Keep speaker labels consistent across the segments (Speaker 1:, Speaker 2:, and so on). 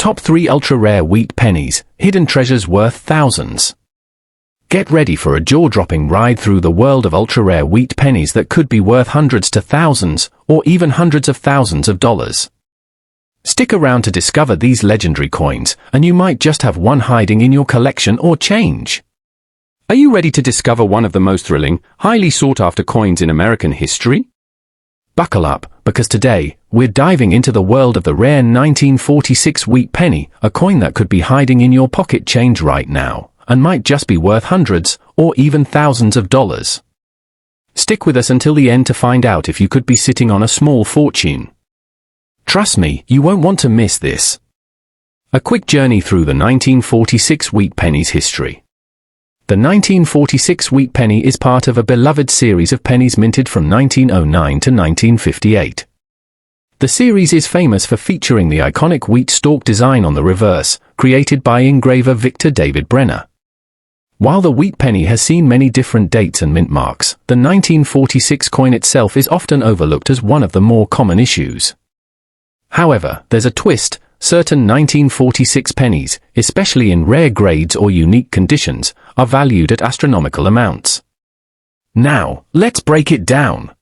Speaker 1: Top 3 ultra-rare wheat pennies, hidden treasures worth thousands. Get ready for a jaw-dropping ride through the world of ultra-rare wheat pennies that could be worth hundreds to thousands, or even hundreds of thousands of dollars. Stick around to discover these legendary coins, and you might just have one hiding in your collection or change. Are you ready to discover one of the most thrilling, highly sought-after coins in American history? Buckle up, because today, we're diving into the world of the rare 1946 wheat penny, a coin that could be hiding in your pocket change right now, and might just be worth hundreds, or even thousands of dollars. Stick with us until the end to find out if you could be sitting on a small fortune. Trust me, you won't want to miss this. A quick journey through the 1946 wheat penny's history. The 1946 wheat penny is part of a beloved series of pennies minted from 1909 to 1958. The series is famous for featuring the iconic wheat stalk design on the reverse, created by engraver Victor David Brenner. While the wheat penny has seen many different dates and mint marks, the 1946 coin itself is often overlooked as one of the more common issues. However, there's a twist. Certain 1946 pennies, especially in rare grades or unique conditions, are valued at astronomical amounts. Now, let's break it down.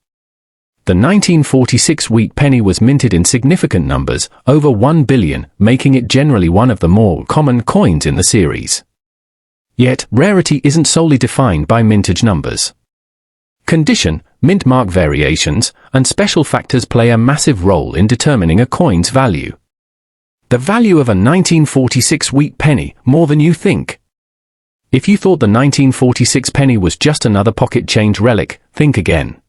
Speaker 1: The 1946 wheat penny was minted in significant numbers, over 1 billion, making it generally one of the more common coins in the series. Yet, rarity isn't solely defined by mintage numbers. Condition, mint mark variations, and special factors play a massive role in determining a coin's value. The value of a 1946 wheat penny, more than you think. If you thought the 1946 penny was just another pocket change relic, think again.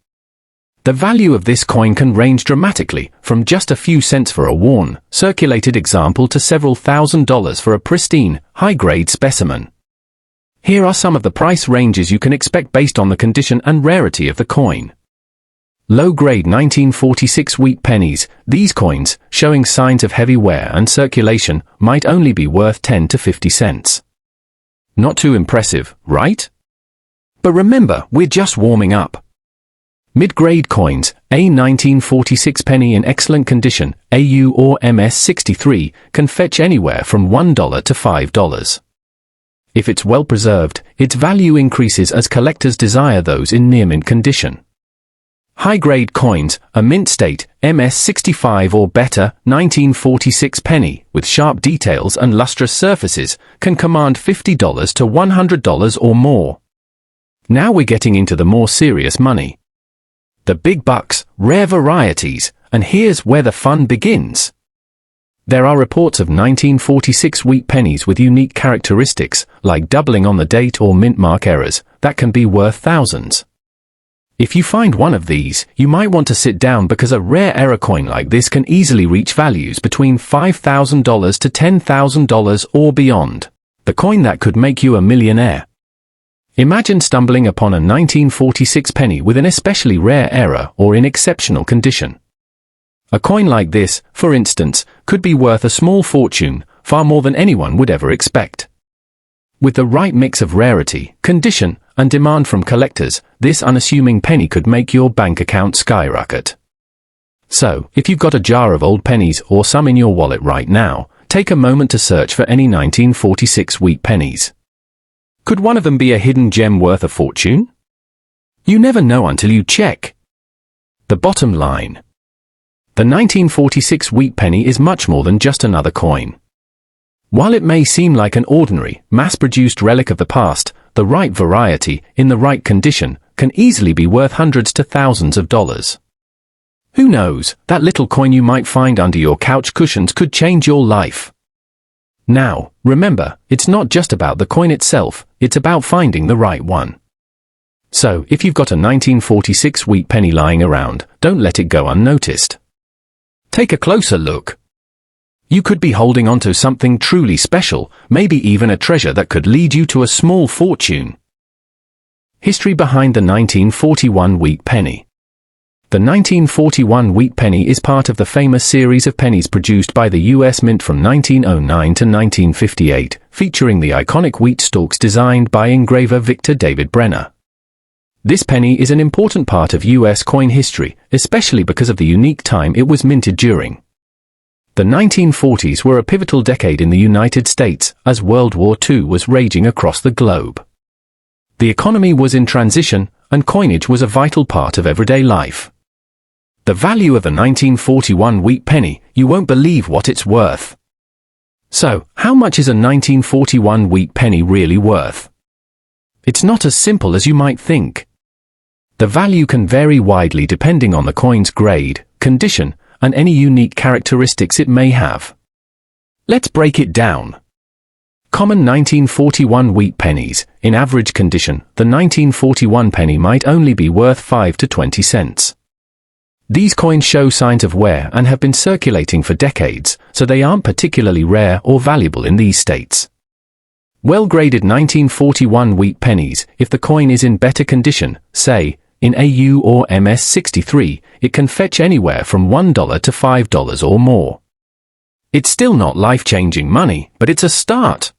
Speaker 1: The value of this coin can range dramatically, from just a few cents for a worn, circulated example to several $1,000s for a pristine, high-grade specimen. Here are some of the price ranges you can expect based on the condition and rarity of the coin. Low-grade 1946 wheat pennies, these coins, showing signs of heavy wear and circulation, might only be worth 10 to 50 cents. Not too impressive, right? But remember, we're just warming up. Mid-grade coins, a 1946 penny in excellent condition, AU or MS63, can fetch anywhere from $1 to $5. If it's well preserved, its value increases as collectors desire those in near-mint condition. High-grade coins, a mint state, MS65 or better, 1946 penny, with sharp details and lustrous surfaces, can command $50 to $100 or more. Now we're getting into the more serious money. The big bucks, rare varieties, and here's where the fun begins. There are reports of 1946 wheat pennies with unique characteristics, like doubling on the date or mint mark errors, that can be worth thousands. If you find one of these, you might want to sit down because a rare error coin like this can easily reach values between $5,000 to $10,000 or beyond. The coin that could make you a millionaire. Imagine stumbling upon a 1946 penny with an especially rare error or in exceptional condition. A coin like this, for instance, could be worth a small fortune, far more than anyone would ever expect. With the right mix of rarity, condition, and demand from collectors, this unassuming penny could make your bank account skyrocket. So, if you've got a jar of old pennies or some in your wallet right now, take a moment to search for any 1946 wheat pennies. Could one of them be a hidden gem worth a fortune? You never know until you check. The bottom line. The 1946 wheat penny is much more than just another coin. While it may seem like an ordinary, mass-produced relic of the past, the right variety, in the right condition, can easily be worth hundreds to thousands of dollars. Who knows, that little coin you might find under your couch cushions could change your life. Now, remember, it's not just about the coin itself, it's about finding the right one. So, if you've got a 1946 wheat penny lying around, don't let it go unnoticed. Take a closer look. You could be holding onto something truly special, maybe even a treasure that could lead you to a small fortune. History behind the 1941 wheat penny. The 1941 wheat penny is part of the famous series of pennies produced by the U.S. Mint from 1909 to 1958, featuring the iconic wheat stalks designed by engraver Victor David Brenner. This penny is an important part of U.S. coin history, especially because of the unique time it was minted during. The 1940s were a pivotal decade in the United States as World War II was raging across the globe. The economy was in transition, and coinage was a vital part of everyday life. The value of the 1941 wheat penny, you won't believe what it's worth. So, how much is a 1941 wheat penny really worth? It's not as simple as you might think. The value can vary widely depending on the coin's grade, condition, and any unique characteristics it may have. Let's break it down. Common 1941 wheat pennies. In average condition, the 1941 penny might only be worth 5 to 20 cents. These coins show signs of wear and have been circulating for decades, so they aren't particularly rare or valuable in these states. Well-graded 1941 wheat pennies, if the coin is in better condition, say, in AU or MS63, it can fetch anywhere from $1 to $5 or more. It's still not life-changing money, but it's a start.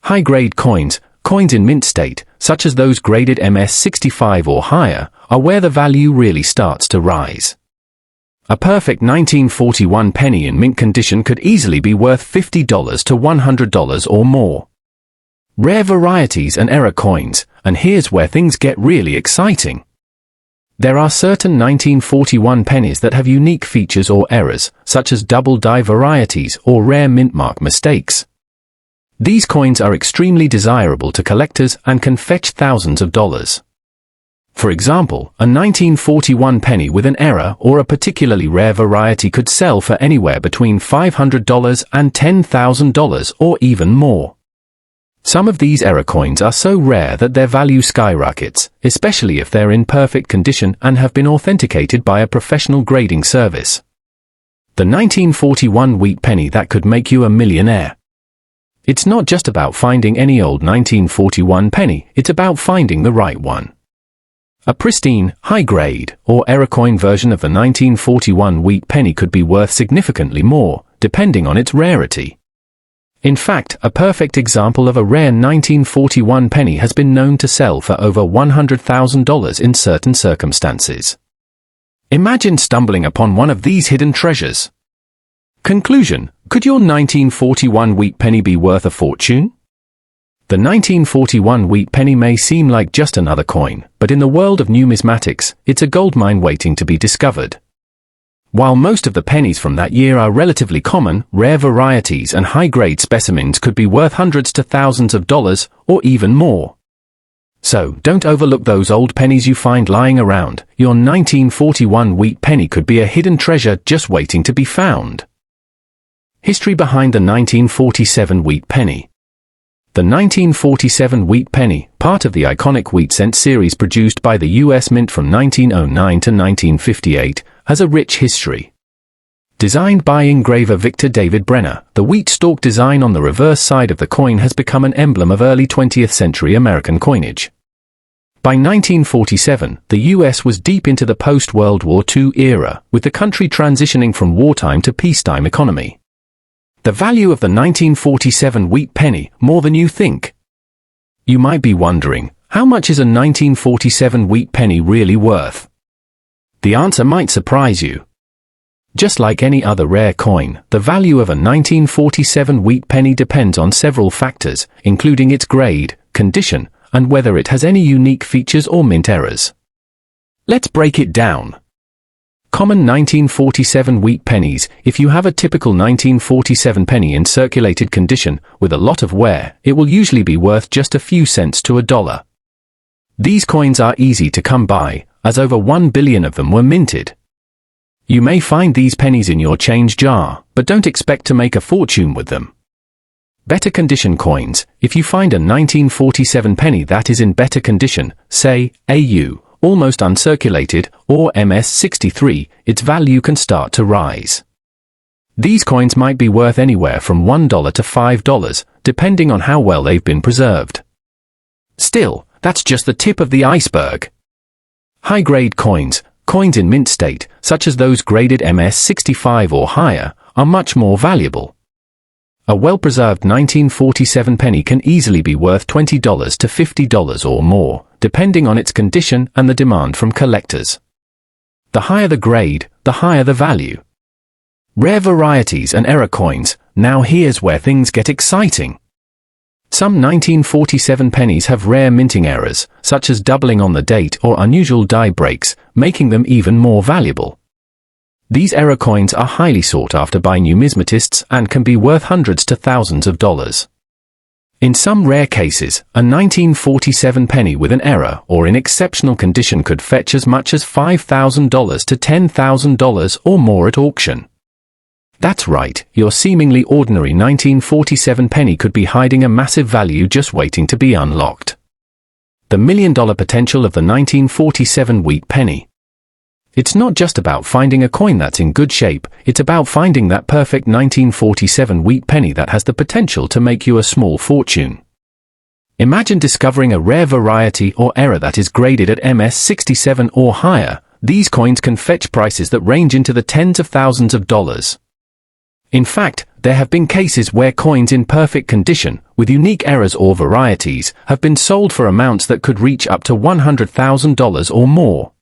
Speaker 1: High-grade coins, coins in mint state, such as those graded MS65 or higher, are where the value really starts to rise. A perfect 1941 penny in mint condition could easily be worth $50 to $100 or more. Rare varieties and error coins, and here's where things get really exciting. There are certain 1941 pennies that have unique features or errors, such as double die varieties or rare mint mark mistakes. These coins are extremely desirable to collectors and can fetch thousands of dollars. For example, a 1941 penny with an error or a particularly rare variety could sell for anywhere between $500 and $10,000 or even more. Some of these error coins are so rare that their value skyrockets, especially if they're in perfect condition and have been authenticated by a professional grading service. The 1941 wheat penny that could make you a millionaire. It's not just about finding any old 1941 penny, it's about finding the right one. A pristine, high-grade, or error coin version of the 1941 wheat penny could be worth significantly more, depending on its rarity. In fact, a perfect example of a rare 1941 penny has been known to sell for over $100,000 in certain circumstances. Imagine stumbling upon one of these hidden treasures. Conclusion: could your 1941 wheat penny be worth a fortune? The 1941 wheat penny may seem like just another coin, but in the world of numismatics, it's a goldmine waiting to be discovered. While most of the pennies from that year are relatively common, rare varieties and high-grade specimens could be worth hundreds to thousands of dollars, or even more. So, don't overlook those old pennies you find lying around. Your 1941 wheat penny could be a hidden treasure just waiting to be found. History behind the 1947 wheat penny. The 1947 wheat penny, part of the iconic wheat cent series produced by the U.S. Mint from 1909 to 1958, has a rich history. Designed by engraver Victor David Brenner, the wheat stalk design on the reverse side of the coin has become an emblem of early 20th century American coinage. By 1947, the U.S. was deep into the post-World War II era, with the country transitioning from wartime to peacetime economy. The value of the 1947 wheat penny, more than you think. You might be wondering, how much is a 1947 wheat penny really worth? The answer might surprise you. Just like any other rare coin, the value of a 1947 wheat penny depends on several factors, including its grade, condition, and whether it has any unique features or mint errors. Let's break it down. Common 1947 wheat pennies. If you have a typical 1947 penny in circulated condition, with a lot of wear, it will usually be worth just a few cents to $1. These coins are easy to come by, as over 1 billion of them were minted. You may find these pennies in your change jar, but don't expect to make a fortune with them. Better condition coins. If you find a 1947 penny that is in better condition, say, AU, almost uncirculated, or MS63, its value can start to rise. These coins might be worth anywhere from $1 to $5, depending on how well they've been preserved. Still, that's just the tip of the iceberg. High-grade coins, coins in mint state, such as those graded MS65 or higher, are much more valuable. A well-preserved 1947 penny can easily be worth $20 to $50 or more, depending on its condition and the demand from collectors. The higher the grade, the higher the value. Rare varieties and error coins. Now here's where things get exciting. Some 1947 pennies have rare minting errors, such as doubling on the date or unusual die breaks, making them even more valuable. These error coins are highly sought after by numismatists and can be worth hundreds to thousands of dollars. In some rare cases, a 1947 penny with an error or in exceptional condition could fetch as much as $5,000 to $10,000 or more at auction. That's right, your seemingly ordinary 1947 penny could be hiding a massive value just waiting to be unlocked. The million-dollar potential of the 1947 wheat penny. It's not just about finding a coin that's in good shape, it's about finding that perfect 1947 wheat penny that has the potential to make you a small fortune. Imagine discovering a rare variety or error that is graded at MS67 or higher. These coins can fetch prices that range into the tens of thousands of dollars. In fact, there have been cases where coins in perfect condition, with unique errors or varieties, have been sold for amounts that could reach up to $100,000 or more.